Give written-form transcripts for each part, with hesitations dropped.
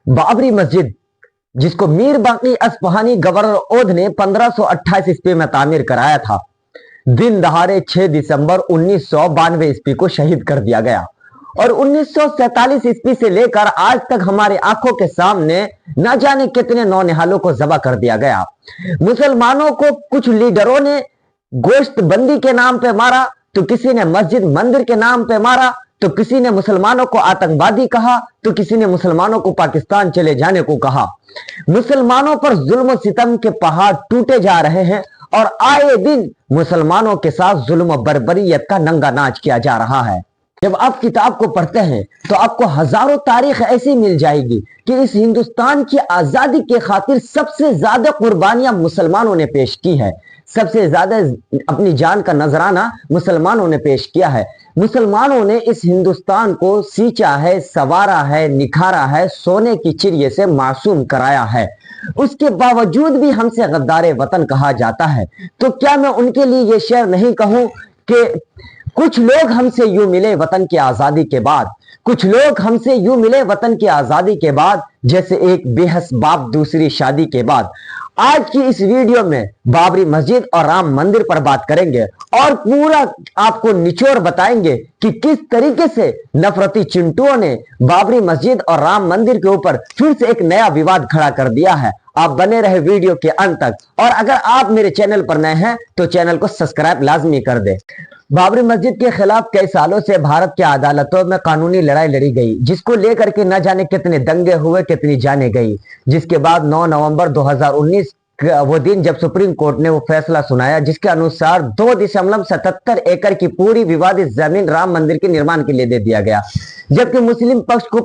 बाबरी मस्जिद, जिसको मीर बाकी अस्फहानी गवर्नर ओध ने 1528 ईस्वी में तामीर कराया था, दिन दहाड़े 6 दिसंबर 1992 ईस्वी को शहीद कर दिया गया और 1947 ईस्वी से लेकर आज तक हमारे आंखों के सामने न जाने कितने नौनिहालों को ज़बह कर दिया गया। मुसलमानों को कुछ लीडरों ने गोश्त बंदी के नाम पे मारा, तो किसी ने मस्जिद मंदिर के नाम पे मारा, तो किसी ने मुसलमानों को आतंकवादी कहा, तो किसी ने मुसलमानों को पाकिस्तान चले जाने को कहा। मुसलमानों पर जुल्म सितम के पहाड़ टूटे जा रहे हैं और आए दिन मुसलमानों के साथ जुल्म बर्बरियत का नंगा नाच किया जा रहा है। जब आप किताब को पढ़ते हैं तो आपको हजारों तारीख ऐसी मिल जाएगी कि इस हिंदुस्तान की आजादी के खातिर सबसे ज्यादा कुर्बानियां मुसलमानों ने पेश की है, सबसे ज्यादा अपनी जान का नजराना मुसलमानों ने पेश किया है। मुसलमानों ने इस हिंदुस्तान को सींचा है, संवारा है, निखारा है, सोने की चिड़िए से मासूम कराया है। उसके बावजूद भी हमसे गद्दारे वतन कहा जाता है। तो क्या मैं उनके लिए ये शेर नहीं कहूं कि कुछ लोग हमसे यूं मिले वतन की आजादी के बाद, कुछ लोग हमसे यूं मिले वतन की आजादी के बाद, जैसे एक बेहस बाप दूसरी शादी के बाद। आज की इस वीडियो में बाबरी मस्जिद और राम मंदिर पर बात करेंगे और पूरा आपको निचोड़ बताएंगे कि किस तरीके से नफरती चिंटुओं ने बाबरी मस्जिद और राम मंदिर के ऊपर फिर से एक नया विवाद खड़ा कर दिया है। आप बने रहे वीडियो के अंत तक और अगर आप मेरे चैनल पर नए हैं तो चैनल को सब्सक्राइब लाजमी कर दे। बाबरी मस्जिद के खिलाफ कई सालों से भारत की अदालतों में कानूनी लड़ाई लड़ी गई, जिसको लेकर के न जाने कितने दंगे हुए, कितनी जाने गई। जिसके बाद 9 नवंबर 2019 वो दिन जब सुप्रीम कोर्ट ने वो फैसला सुनाया, जिसके अनुसार 2.77 एकड़ की पूरी विवादित जमीन राम मंदिर के निर्माण के लिए दे दिया गया, जबकि मुस्लिम पक्ष को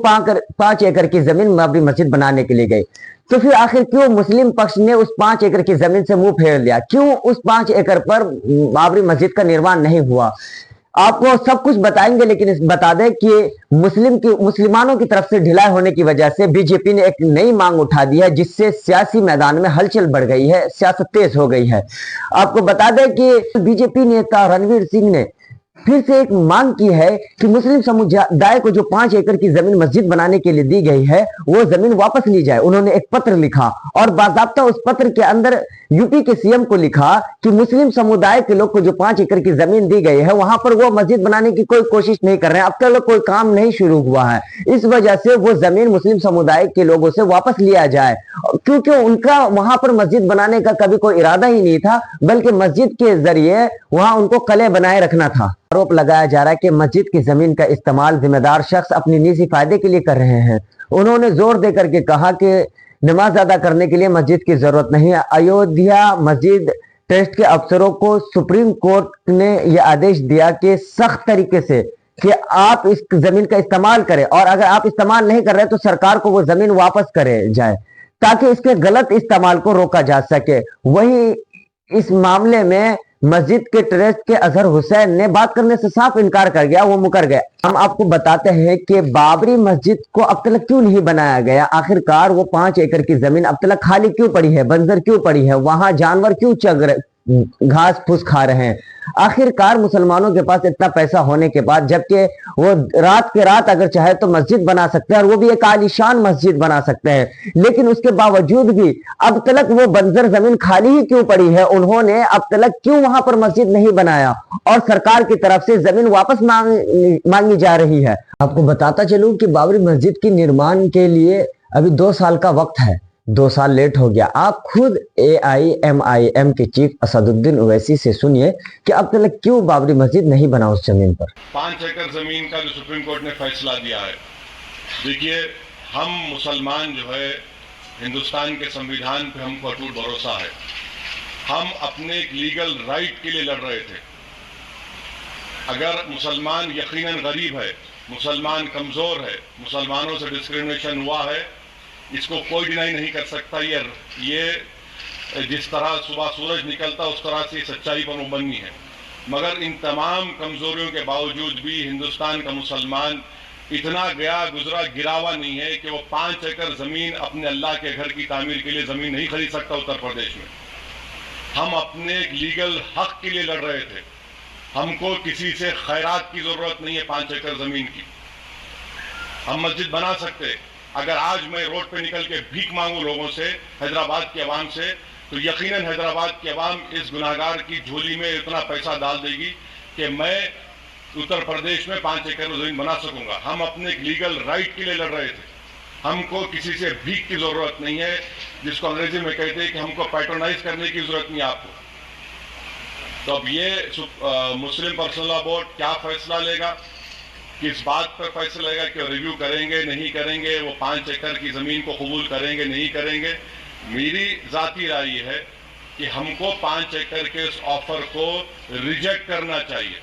5 एकड़ की जमीन बाबरी मस्जिद बनाने के लिए गई। तो फिर आखिर क्यों मुस्लिम पक्ष ने उस 5 एकड़ की जमीन से मुंह फेर लिया? क्यों उस 5 एकड़ पर बाबरी मस्जिद का निर्माण नहीं हुआ? आपको सब कुछ बताएंगे, लेकिन बता दें कि मुसलमानों की तरफ से ढिलाई होने की वजह से बीजेपी ने एक नई मांग उठा दी है, जिससे सियासी मैदान में हलचल बढ़ गई है, सियासत तेज हो गई है। आपको बता दें कि बीजेपी नेता रणवीर सिंह ने फिर से एक मांग की है कि मुस्लिम समुदाय को जो 5 एकड़ की जमीन मस्जिद बनाने के लिए दी गई है वो जमीन वापस ली जाए। उन्होंने एक पत्र लिखा और बाकायदा उस पत्र के अंदर यूपी के सीएम को लिखा कि मुस्लिम समुदाय के लोग को जो 5 एकड़ की जमीन दी गई है वहां पर वो मस्जिद बनाने की कोई कोशिश नहीं कर रहे हैं, अब तक कोई काम नहीं शुरू हुआ है। इस वजह से वो जमीन मुस्लिम समुदाय के लोगों से वापस लिया जाए, क्योंकि उनका वहां पर मस्जिद बनाने का कभी कोई इरादा ही नहीं था, बल्कि मस्जिद के जरिए वहां उनको कले बनाए रखना था। आरोप लगाया जा रहा है कि मस्जिद की जमीन का इस्तेमाल जिम्मेदार शख्स अपनी निजी फायदे के लिए कर रहे हैं। उन्होंने जोर देकर के कहा कि नमाज अदा करने के लिए मस्जिद की जरूरत नहीं है। अयोध्या मस्जिद ट्रस्ट के अफसरों को सुप्रीम कोर्ट ने यह आदेश दिया कि सख्त तरीके से कि आप इस जमीन का इस्तेमाल करें और अगर आप इस्तेमाल नहीं कर रहे तो सरकार को वो जमीन वापस करे जाए, ताकि इसके गलत इस्तेमाल को रोका जा सके। वही इस मामले में मस्जिद के ट्रस्ट के अजहर हुसैन ने बात करने से साफ इनकार कर गया, वो मुकर गया। हम आपको बताते हैं कि बाबरी मस्जिद को अब तक क्यों नहीं बनाया गया। आखिरकार वो 5 एकड़ की जमीन अब तक खाली क्यों पड़ी है, बंजर क्यों पड़ी है, वहां जानवर क्यों चग रहे, घास फूस खा रहे हैं। आखिरकार मुसलमानों के पास इतना पैसा होने के बाद, जबकि वो रात के रात अगर चाहे तो मस्जिद बना सकते हैं और वो भी एक आलीशान मस्जिद बना सकते हैं, लेकिन उसके बावजूद भी अब तक वो बंजर जमीन खाली ही क्यों पड़ी है। उन्होंने अब तक क्यों वहां पर मस्जिद नहीं बनाया और सरकार की तरफ से जमीन वापस मांगी जा रही है। आपको बताता चलूं कि बाबरी मस्जिद की निर्माण के लिए अभी 2 साल का वक्त है, 2 साल लेट हो गया। आप खुद AIMIM के चीफ असदुद्दीन ओवैसी से सुनिए कि अब तक क्यों बाबरी मस्जिद नहीं बना उस जमीन पर। 5 एकड़ जमीन का जो सुप्रीम कोर्ट ने फैसला दिया है, देखिए हम मुसलमान जो है हिंदुस्तान के संविधान पे हमको अटूट भरोसा है। हम अपने लीगल राइट के लिए लड़ रहे थे। अगर मुसलमान यकीनन गरीब है, मुसलमान कमजोर है, मुसलमानों से डिस्क्रिमिनेशन हुआ है, इसको कोई डिनाई नहीं कर सकता। ये जिस तरह सुबह सूरज निकलता उस तरह से सच्चाई पर मुबन्नी है। मगर इन तमाम कमजोरियों के बावजूद भी हिंदुस्तान का मुसलमान इतना गया गुजरा गिरावा नहीं है कि वो 5 एकड़ जमीन अपने अल्लाह के घर की तामीर के लिए जमीन नहीं खरीद सकता उत्तर प्रदेश में। हम अपने लीगल हक के लिए लड़ रहे थे। हमको किसी से खैरात की जरूरत नहीं है 5 एकड़ जमीन की। हम मस्जिद बना सकते, अगर आज मैं रोड पे निकल के भीख मांगू लोगों से, हैदराबाद की आवाम से, तो यकीनन हैदराबाद की आवाम इस गुनाहगार की झोली में इतना पैसा डाल देगी कि मैं उत्तर प्रदेश में 5 एकड़ जमीन बना सकूंगा। हम अपने एक लीगल राइट के लिए लड़ रहे थे, हमको किसी से भीख की जरूरत नहीं है, जिसको अंग्रेजी में कहते हैं कि हमको पैट्रोनाइज करने की जरूरत नहीं है आपको। तो अब ये मुस्लिम पर्सनल लॉ बोर्ड क्या फैसला लेगा, किस बात पर फैसला लेगा कि रिव्यू करेंगे नहीं करेंगे, वो 5 एकड़ की जमीन को कबूल करेंगे नहीं करेंगे। मेरी जाती राय है कि हमको 5 एकड़ के इस ऑफर को रिजेक्ट करना चाहिए।